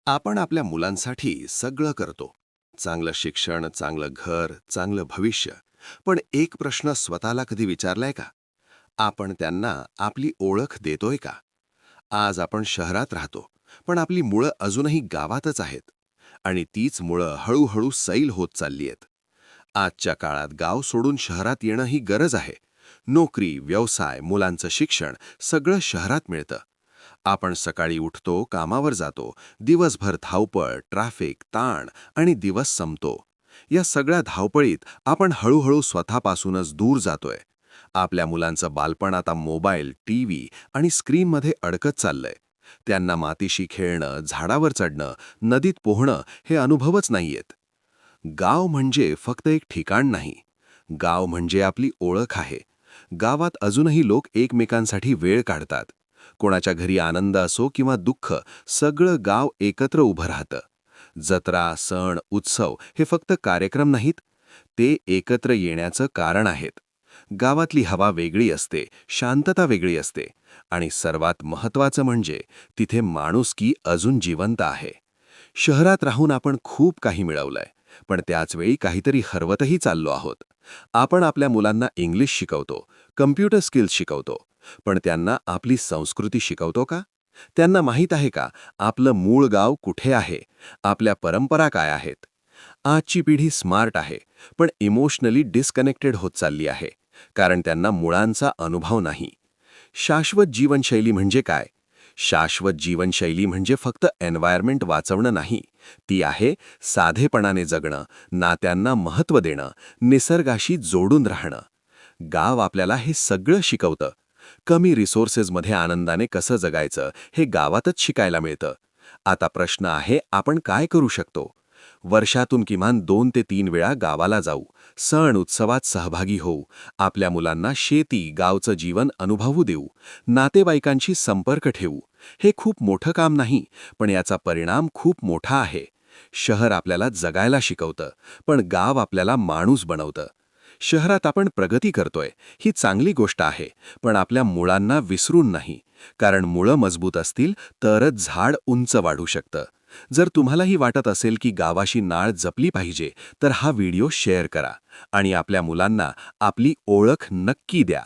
आपण आपल्या मुलांसाठी सगळं करतो. चांगलं शिक्षण, चांगलं घर, चांगलं भविष्य. पण एक प्रश्न स्वतःला कधी विचारलाय का? आपण त्यांना आपली ओळख देतोय का? आज आपण शहरात राहतो, पण आपली मुळं अजूनही गावातच आहेत. आणि तीच मुळं हळूहळू सैल होत चालली आहेत. आजच्या काळात गाव सोडून शहरात येणं ही गरज आहे. नोकरी, व्यवसाय, मुलांचं शिक्षण सगळं शहरात मिळतं. आपण सकाळी उठतो, कामावर जातो, दिवसभर धावपळ, ट्रॅफिक, ताण आणि दिवस संपतो. या सगळ्या धावपळीत आपण हळूहळू स्वतःपासूनच दूर जातोय. आपल्या मुलांचं बालपण आता मोबाईल, टीव्ही आणि स्क्रीनमध्ये अडकत चाललंय. त्यांना मातीशी खेळणं, झाडावर चढणं, नदीत पोहणं हे अनुभवच नाहीयेत. गाव म्हणजे फक्त एक ठिकाण नाही. गाव म्हणजे आपली ओळख आहे. गावात अजूनही लोक एकमेकांसाठी वेळ काढतात. कोणाच्या घरी आनंद असो किंवा दुःख, सगळं गाव एकत्र उभं राहतं. जत्रा, सण, उत्सव हे फक्त कार्यक्रम नाहीत, ते एकत्र येण्याचं कारण आहेत. गावातली हवा वेगळी असते, शांतता वेगळी असते आणि सर्वात महत्त्वाचं म्हणजे तिथे माणुसकी अजून जिवंत आहे. शहरात राहून आपण खूप काही मिळवलंय, पण त्याचवेळी काहीतरी हरवतही चाललो आहोत. आपण आपल्या मुलांना इंग्लिश शिकवतो, कम्प्युटर स्किल्स शिकवतो, पण त्यांना आपली संस्कृती शिकवतो का? त्यांना माहीत आहे का आपलं मूळ गाव कुठे आहे? आपल्या परंपरा काय आहेत? आजची पिढी स्मार्ट आहे, पण इमोशनली डिस्कनेक्टेड होत चालली आहे, कारण त्यांना मुळांचा अनुभव नाही. शाश्वत जीवनशैली म्हणजे काय? शाश्वत जीवनशैली म्हणजे फक्त एन्व्हायरमेंट वाचवणं नाही. ती आहे साधेपणाने जगणं, नात्यांना महत्त्व देणं, निसर्गाशी जोडून राहणं. गाव आपल्याला हे सगळं शिकवतं. कमी रिसोर्सेसमध्ये आनंदाने कसं जगायचं हे गावातच शिकायला मिळतं. आता प्रश्न आहे, आपण काय करू शकतो? वर्षातून किमान 2 ते 3 वेळा गावाला जाऊ, सण उत्सवात सहभागी होऊ, आपल्या मुलांना शेती, गावचं जीवन अनुभवू देऊ, नातेवाईकांशी संपर्क ठेवू. हे खूप मोठं काम नाही, पण याचा परिणाम खूप मोठा आहे. शहर आपल्याला जगायला शिकवतं, पण गाव आपल्याला माणूस बनवतं. शहरात आपण प्रगती करतोय, ही चांगली गोष्ट आहे, पण आपल्या मुळांना विसरून नाही. कारण मुळं मजबूत असतील तरच झाड उंच वाढू शकतं. जर तुम्हालाही वाटत असेल की गावाशी नाळ जपली पाहिजे, तर हा व्हिडिओ शेअर करा आणि आपल्या मुलांना आपली ओळख नक्की द्या.